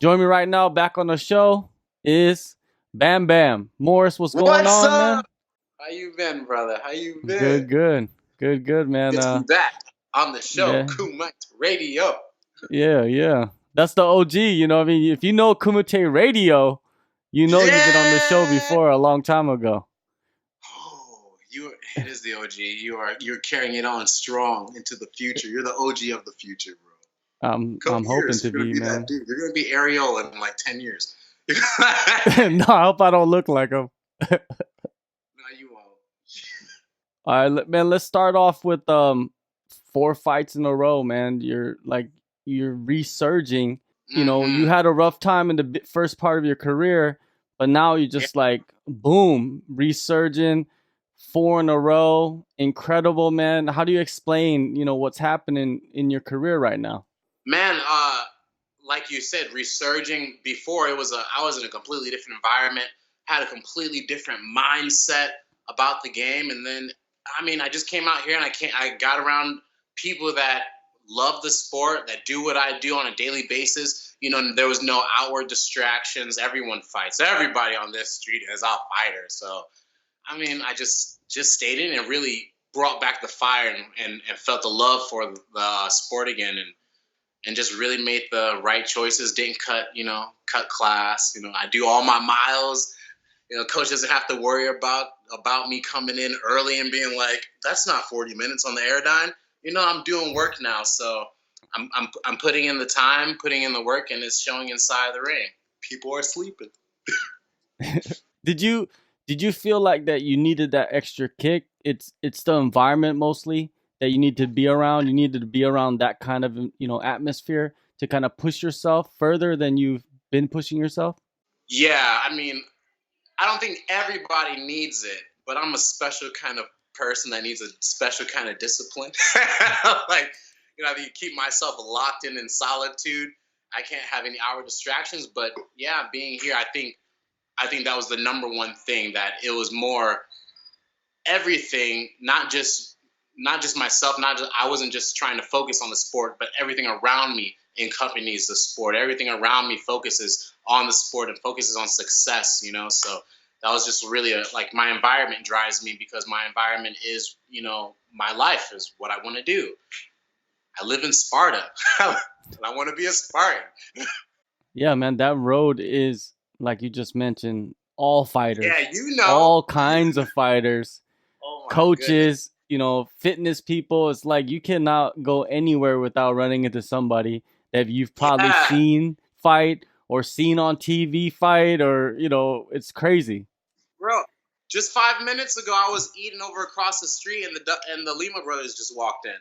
Join me right now, back on the show, is Bam Bam. Morris, what's going What's on, man? up? How you been, brother? How you been? Good, good. Good, good, man. Good to be back on the show, Yeah, Kumite Radio. yeah. That's the OG, you know what I mean? If you know Kumite Radio, you know you've been on the show Yeah. before a long time ago. Oh, it is the OG. You're carrying it on strong into the future. You're the OG of the future, bro. I'm Couple hoping years, to you're gonna be, be that man. dude. You're gonna be Ariel in like 10 years. No, No, I hope I don't look like him. you won't. All right, man, let's start off with 4 fights in a row, man. You're resurging. You know, you Mm-hmm. had a rough time in the first part of your career, but now you're Yeah. just like boom, resurging, 4 in a row. Incredible, man. How do you explain, what's happening in your career right now? Man, like you said, resurging before I was in a completely different environment, had a completely different mindset about the game, and then I just came out here and I got around people that love the sport, that do what I do on a daily basis. There was no outward distractions. Everyone fights. Everybody on this street is a fighter. So I just stayed in and really brought back the fire and felt the love for the sport again and just really made the right choices. Didn't cut class. I do all my miles. Coach doesn't have to worry about me coming in early and being like, "That's not 40 minutes on the airdyne." I'm doing work now, so I'm putting in the time, putting in the work, and it's showing inside the ring. People are sleeping. did you did you feel like that you needed that extra kick? It's the environment mostly that you need to be around. You needed to be around that kind of atmosphere to kind of push yourself further than you've been pushing yourself. Yeah, I don't think everybody needs it, but I'm a special kind of person that needs a special kind of discipline. Like, I need to keep myself locked in solitude. I can't have any outward distractions. But yeah, being here, I think that was the number one thing. That it was more everything, not just myself. Not just I wasn't just trying to focus on the sport, but everything around me accompanies the sport. Everything around me focuses on the sport and focuses on success. So that was just really like my environment drives me because my environment is my life is what I want to do. I live in Sparta, and I want to be a Spartan. Yeah, man, that road is like you just mentioned, all fighters, Yeah, all kinds of fighters, Oh my goodness. coaches, fitness people. It's like you cannot go anywhere without running into somebody that you've probably Yeah, seen fight or seen on TV fight, or it's crazy. bro. Just 5 minutes ago, I was eating over across the street, and the Lima brothers just walked in.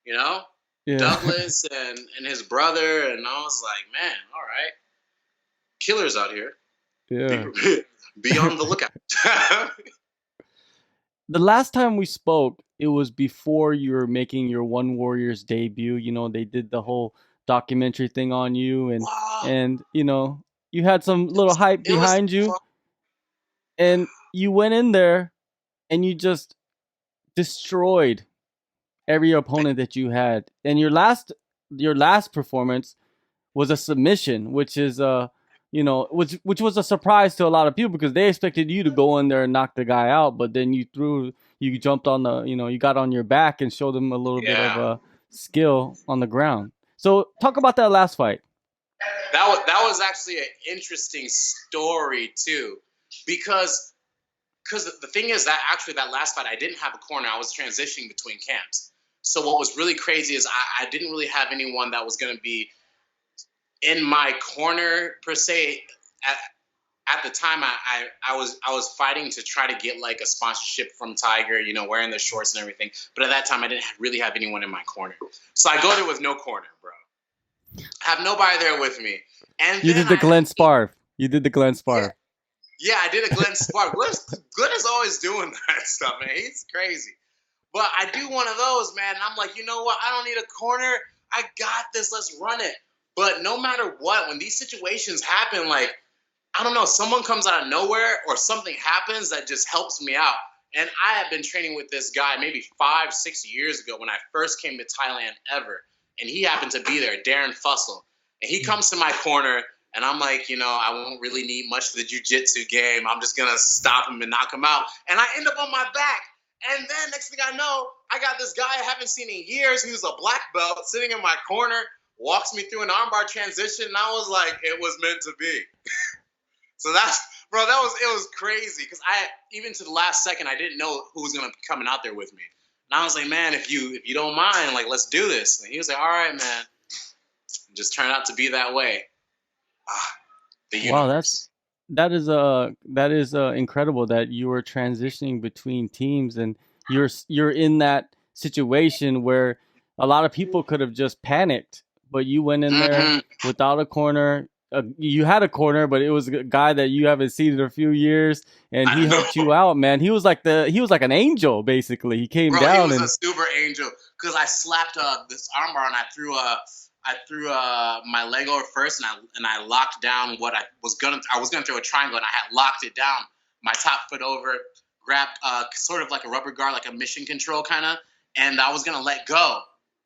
You know, Yeah. Douglas and his brother, and I was like, man, all right, killers out here. Be Yeah. be on the lookout. The last time we spoke, it was before you were making your One Warriors debut. They did the whole documentary thing on you, and Wow, and you had some little hype it was behind you, fun. and you went in there and you just destroyed every opponent that you had. And your last performance was a submission, which is which was a surprise to a lot of people because they expected you to go in there and knock the guy out, but then you jumped on you got on your back and showed them a little bit of Yeah, skill on the ground. So talk about that last fight. that was actually an interesting story too, because the thing is that actually that last fight I didn't have a corner. I was transitioning between camps. So what was really crazy is I didn't really have anyone that was going to be in my corner per se. At the time, I was fighting to try to get like a sponsorship from Tiger, wearing the shorts and everything. But at that time, I didn't really have anyone in my corner, so I go there with no corner, bro. I have nobody there with me, and You then did the I Glenn Sparv. You did the Glenn yeah, Sparv. yeah, I did a Glenn Spark. Glenn is always doing that stuff, man. He's crazy. But I do one of those, man. And I'm like, you know what? I don't need a corner. I got this. Let's run it. But no matter what, when these situations happen, like, I don't know, someone comes out of nowhere or something happens that just helps me out. And I had been training with this guy maybe 5, 6 years ago when I first came to Thailand ever. And he happened to be there, Darren Fussell. And he comes to my corner, and I'm like, I won't really need much of the jiu-jitsu game. I'm just going to stop him and knock him out. And I end up on my back. And then next thing I know, I got this guy I haven't seen in years who's a black belt sitting in my corner, walks me through an armbar transition, and I was like, it was meant to be. So it was crazy because even to the last second, I didn't know who was going to be coming out there with me. And I was like, man, if you don't mind, like, let's do this. And he was like, all right, man. It just turned out to be that way. The universe. Wow, that is incredible that you were transitioning between teams, and you're in that situation where a lot of people could have just panicked, but you went in there without a corner. You had a corner, but it was a guy that you haven't seen in a few years, and he helped you out, man. He was like an angel, basically. He came down. He was a super angel because I slapped this armbar and I threw my leg over first, and I locked down what I was gonna throw a triangle, and I had locked it down, my top foot over, grabbed sort of like a rubber guard, like a mission control kind of, and I was gonna let go.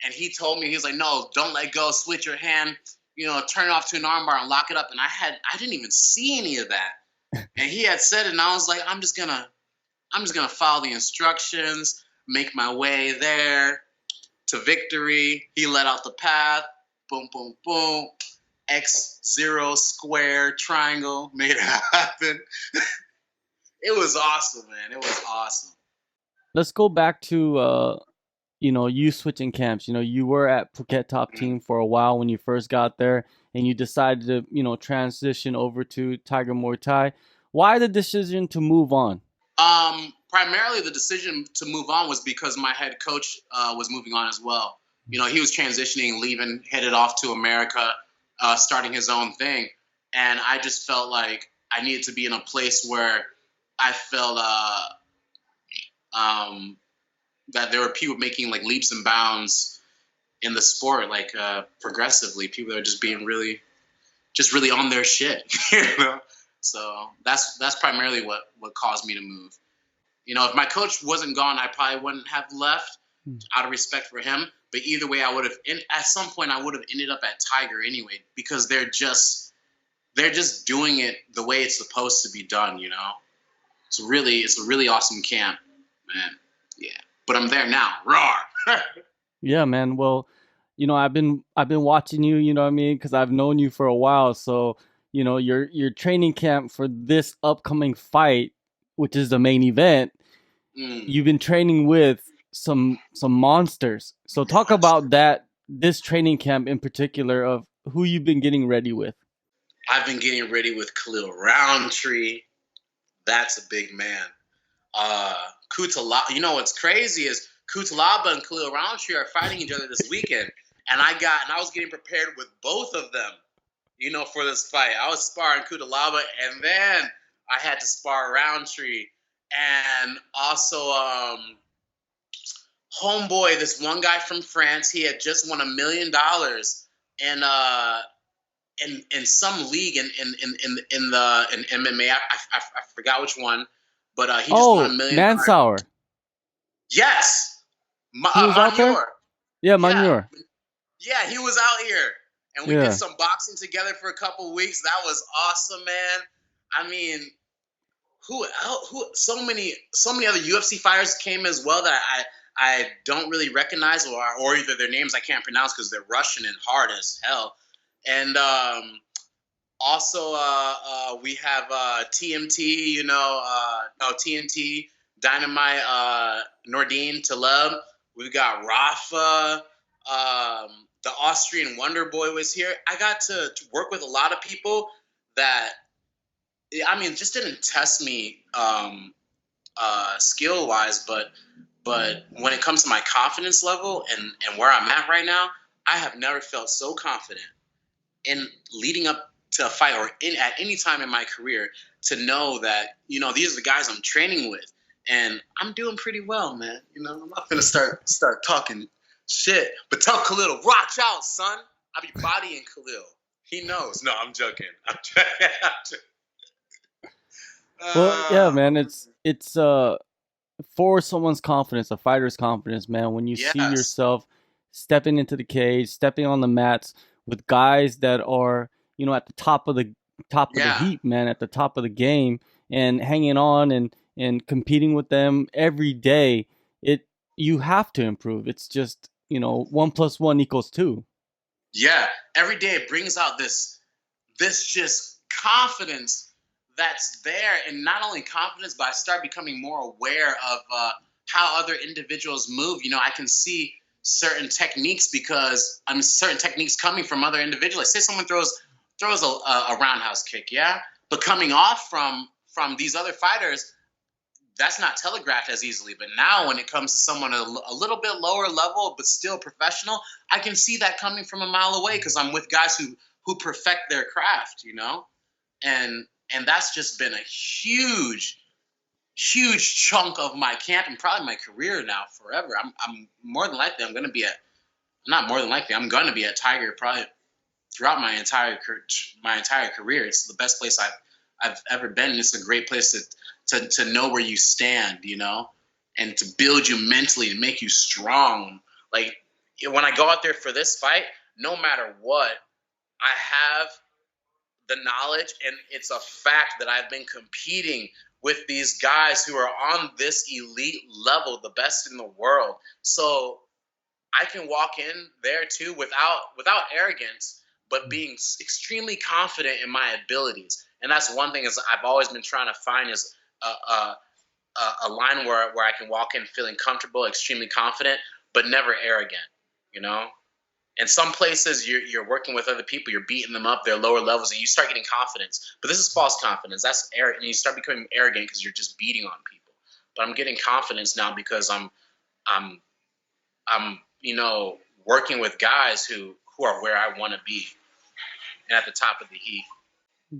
And he told me, he was like, no, don't let go, switch your hand, turn it off to an armbar and lock it up. And I didn't even see any of that. And he had said it, and I was like, I'm just gonna follow the instructions, make my way there to victory. He let out the path. Boom, boom, boom. X0 square triangle, made it happen. It was awesome, man. It was awesome. Let's go back to you switching camps. You were at Phuket Top Team for a while when you first got there, and you decided to transition over to Tiger Muay Thai. Why the decision to move on? Primarily the decision to move on was because my head coach was moving on as well. He was transitioning, leaving, headed off to America, starting his own thing. And I just felt like I needed to be in a place where I felt that there were people making like leaps and bounds in the sport, like progressively. People that are just being really on their shit, So that's primarily what caused me to move. If my coach wasn't gone, I probably wouldn't have left out of respect for him. But either way, at some point I would have ended up at Tiger anyway, because they're just doing it the way it's supposed to be done. It's a really awesome camp, man. Yeah, but I'm there now. Roar. Yeah, man. Well, I've been watching you. You know what I mean? Because I've known you for a while. So your training camp for this upcoming fight, which is the main event, you've been training with some monsters. So talk about this training camp in particular of who you've been getting ready with. I've been getting ready with Khalil Roundtree. That's a big man. Kutalaba. What's crazy is Kutalaba and Khalil Roundtree are fighting each other this weekend, and I was getting prepared with both of them, for this fight. I was sparring Kutalaba, and then I had to spar Roundtree, and also homeboy, this one guy from France. He had just won $1 million in some league in MMA. I forgot which one, but he just won $1 million. Mansour. Yes, he was out there? Yeah, Manure. Yeah, he was out here, and we did some boxing together for a couple weeks. That was awesome, man. I mean, who else? So many other UFC fighters came as well that I don't really recognize, or either their names I can't pronounce because they're Russian and hard as hell. And also we have TMT, TNT, Dynamite, Nordine Taleb. We've got Rafa. The Austrian Wonder Boy was here. I got to work with a lot of people that, just didn't test me skill-wise, but when it comes to my confidence level and where I'm at right now, I have never felt so confident in leading up to a fight or at any time in my career to know that, these are the guys I'm training with, and I'm doing pretty well, man. I'm not going to start talking shit, but tell Khalil to watch out, son. I be bodying Khalil. He knows. No, I'm joking. Well, yeah, man, it's for someone's confidence, a fighter's confidence, man, when you see yourself stepping into the cage, stepping on the mats with guys that are, at the top of the Yeah. heap, man, at the top of the game, and hanging on and competing with them every day. It You have to improve. It's just, 1 + 1 = 2. Yeah. Every day it brings out this just confidence that's there, and not only confidence, but I start becoming more aware of how other individuals move. I can see certain techniques because I'm certain techniques coming from other individuals. Like, say someone throws a roundhouse kick, yeah, but coming off from these other fighters, that's not telegraphed as easily. But now, when it comes to someone a little bit lower level but still professional, I can see that coming from a mile away because I'm with guys who perfect their craft, and that's just been a huge chunk of my camp and probably my career now forever. I'm more than likely I'm going to be at not more than likely I'm going to be at Tiger probably throughout my entire career. It's the best place I've ever been, and it's a great place to know where you stand, and to build you mentally and make you strong. Like, when I go out there for this fight, no matter what, I have the knowledge, and it's a fact that I've been competing with these guys who are on this elite level, the best in the world. So I can walk in there too without arrogance, but being extremely confident in my abilities. And that's one thing is I've always been trying to find is a line where I can walk in feeling comfortable, extremely confident, but never arrogant. You know. And some places you're working with other people, you're beating them up, they're lower levels, and you start getting confidence. But this is false confidence. That's arrogant, and you start becoming arrogant because you're just beating on people. But I'm getting confidence now because I'm working with guys who are where I want to be and at the top of the heap.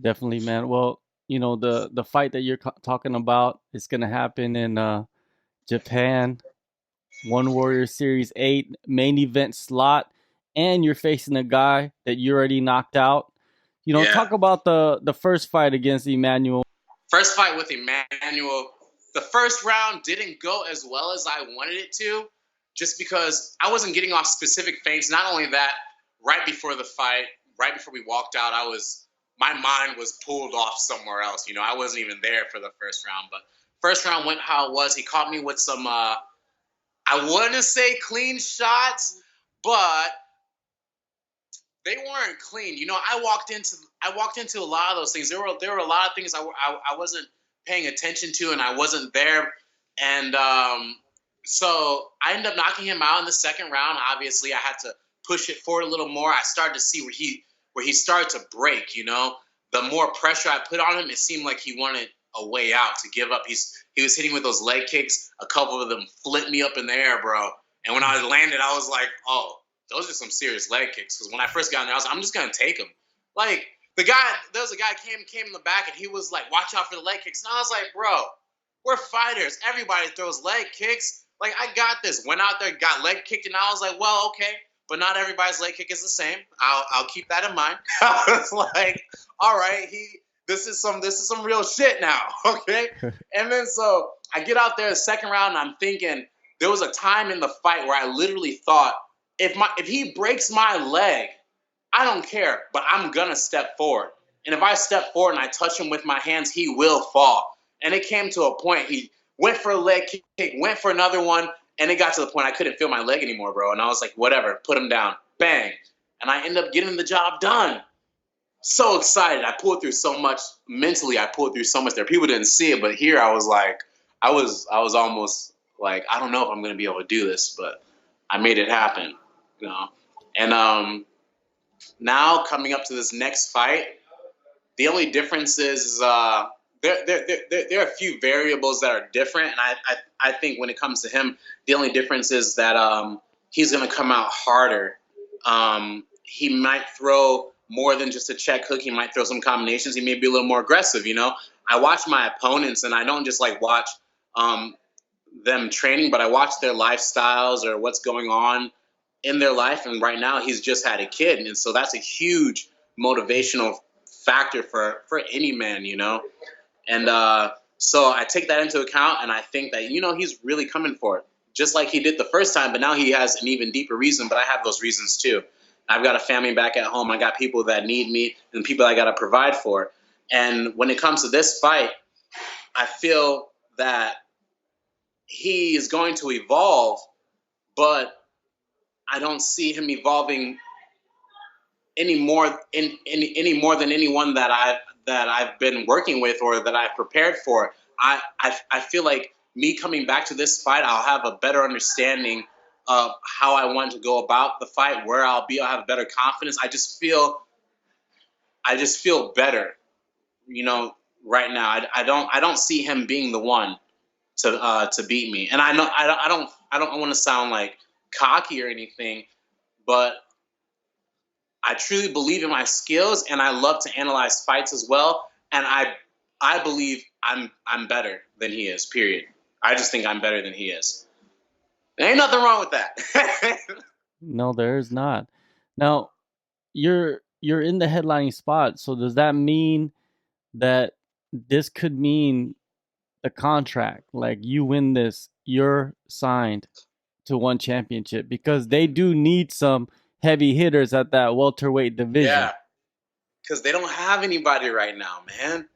Definitely, man. Well, the fight that you're talking about is gonna happen in Japan, One Warrior Series 8 main event slot, and you're facing a guy that you already knocked out. Yeah. Talk about the first fight against Emmanuel. First fight with Emmanuel, the first round didn't go as well as I wanted it to, just because I wasn't getting off specific feints. Not only that, right before the fight, right before we walked out, my mind was pulled off somewhere else. I wasn't even there for the first round. But first round went how it was. He caught me with some, I wouldn't say clean shots, but they weren't clean. I walked into a lot of those things. There were a lot of things I wasn't paying attention to, and I wasn't there. And so I ended up knocking him out in the second round. Obviously, I had to push it forward a little more. I started to see where he started to break. The more pressure I put on him, it seemed like he wanted a way out to give up. He was hitting with those leg kicks. A couple of them flipped me up in the air, bro. And when I landed, I was like, oh, those are some serious leg kicks. Because when I first got in there, I was like, I'm just gonna take them. Like, there was a guy came in the back, and he was like, watch out for the leg kicks. And I was like, bro, we're fighters. Everybody throws leg kicks. Like, I got this. Went out there, got leg kicked, and I was like, well, okay, but not everybody's leg kick is the same. I'll keep that in mind. I was like, all right, this is some real shit now, okay? And then so I get out there the second round, and I'm thinking there was a time in the fight where I literally thought, if he breaks my leg, I don't care, but I'm gonna step forward. And if I step forward and I touch him with my hands, he will fall. And it came to a point. He went for a leg kick, went for another one, and it got to the point I couldn't feel my leg anymore, bro. And I was like, whatever, put him down, bang, and I ended up getting the job done. So excited! I pulled through so much mentally. I pulled through so much there. People didn't see it, but here I was like, I was almost like, I don't know if I'm gonna be able to do this, but I made it happen. And now coming up to this next fight, the only difference is there are a few variables that are different, and I think when it comes to him, the only difference is that he's going to come out harder. He might throw more than just a check hook. He might throw some combinations. He may be a little more aggressive. I watch my opponents, and I don't just like watch them training, but I watch their lifestyles or what's going on in their life. And right now he's just had a kid. And so that's a huge motivational factor for any man, And so I take that into account, and I think that, he's really coming for it, just like he did the first time. But now he has an even deeper reason, but I have those reasons too. I've got a family back at home. I got people that need me and people I got to provide for. And when it comes to this fight, I feel that he is going to evolve, but I don't see him evolving any more than anyone that I've been working with or that I've prepared for. I feel like me coming back to this fight, I'll have a better understanding of how I want to go about the fight, where I'll be. I'll have better confidence. I just feel better, right now. I don't see him being the one to beat me. And I know I don't want to sound like cocky or anything, but I truly believe in my skills, and I love to analyze fights as well. And I believe I'm better than he is. Period. I just think I'm better than he is. There ain't nothing wrong with that. No, there is not. Now, you're in the headlining spot, so does that mean that this could mean the contract? Like you win this, you're signed to one championship because they do need some heavy hitters at that welterweight division. Yeah, because they don't have anybody right now, man.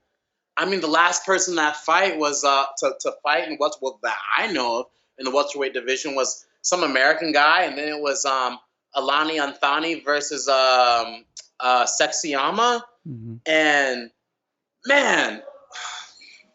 I mean, the last person that fight was to fight in that I know of in the welterweight division was some American guy, and then it was Alani Anthony versus Sexyama, and man,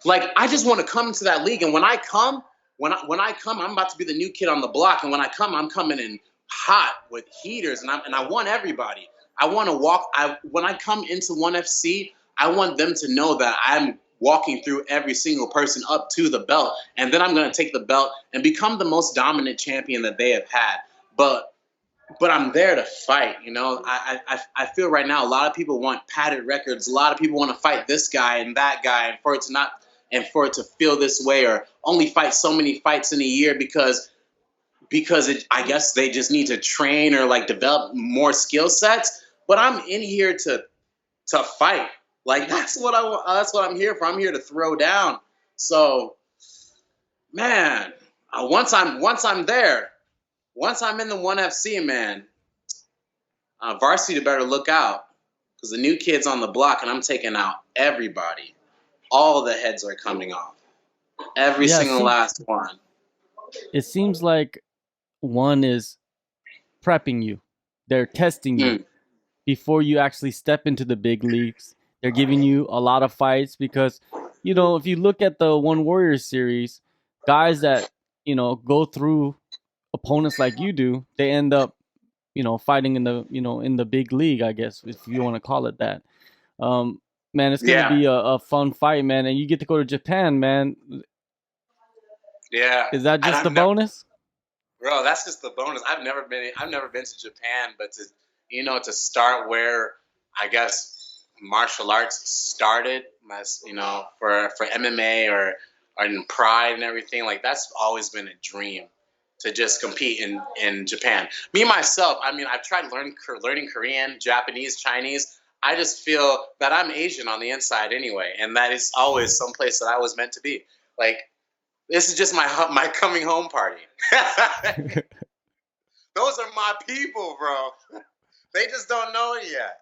like I just want to come to that league, and when I come, I'm about to be the new kid on the block, and when I come, I'm coming in hot with heaters, and I want everybody. I want to walk. When I come into ONE FC, I want them to know that I'm walking through every single person up to the belt, and then I'm going to take the belt and become the most dominant champion that they have had. But I'm there to fight. I feel right now a lot of people want padded records. A lot of people want to fight this guy and that guy, and for it to feel this way, or only fight so many fights in a year because I guess they just need to train or like develop more skill sets. But I'm in here to fight. Like that's what I'm here for. I'm here to throw down. So, man, once I'm there, once I'm in the ONE FC, man, varsity better look out because the new kid's on the block, and I'm taking out everybody. All the heads are coming off. Every single last one. It seems like ONE is prepping you. They're testing you before you actually step into the big leagues. They're giving you a lot of fights because, if you look at the One Warrior series, guys that, go through opponents like you do, they end up, fighting in the big league, I guess, if you want to call it that. Man, it's going to be a fun fight, man. And you get to go to Japan, man. Yeah. Is that just the bonus? Bro, that's just the bonus. I've never been to Japan, but to start where I guess martial arts started, for MMA or in Pride and everything, like that's always been a dream to just compete in Japan. Me myself, I mean, I've tried learning Korean, Japanese, Chinese. I just feel that I'm Asian on the inside anyway, and that is always someplace that I was meant to be. Like, this is just my coming home party. Those are my people, bro. They just don't know it yet.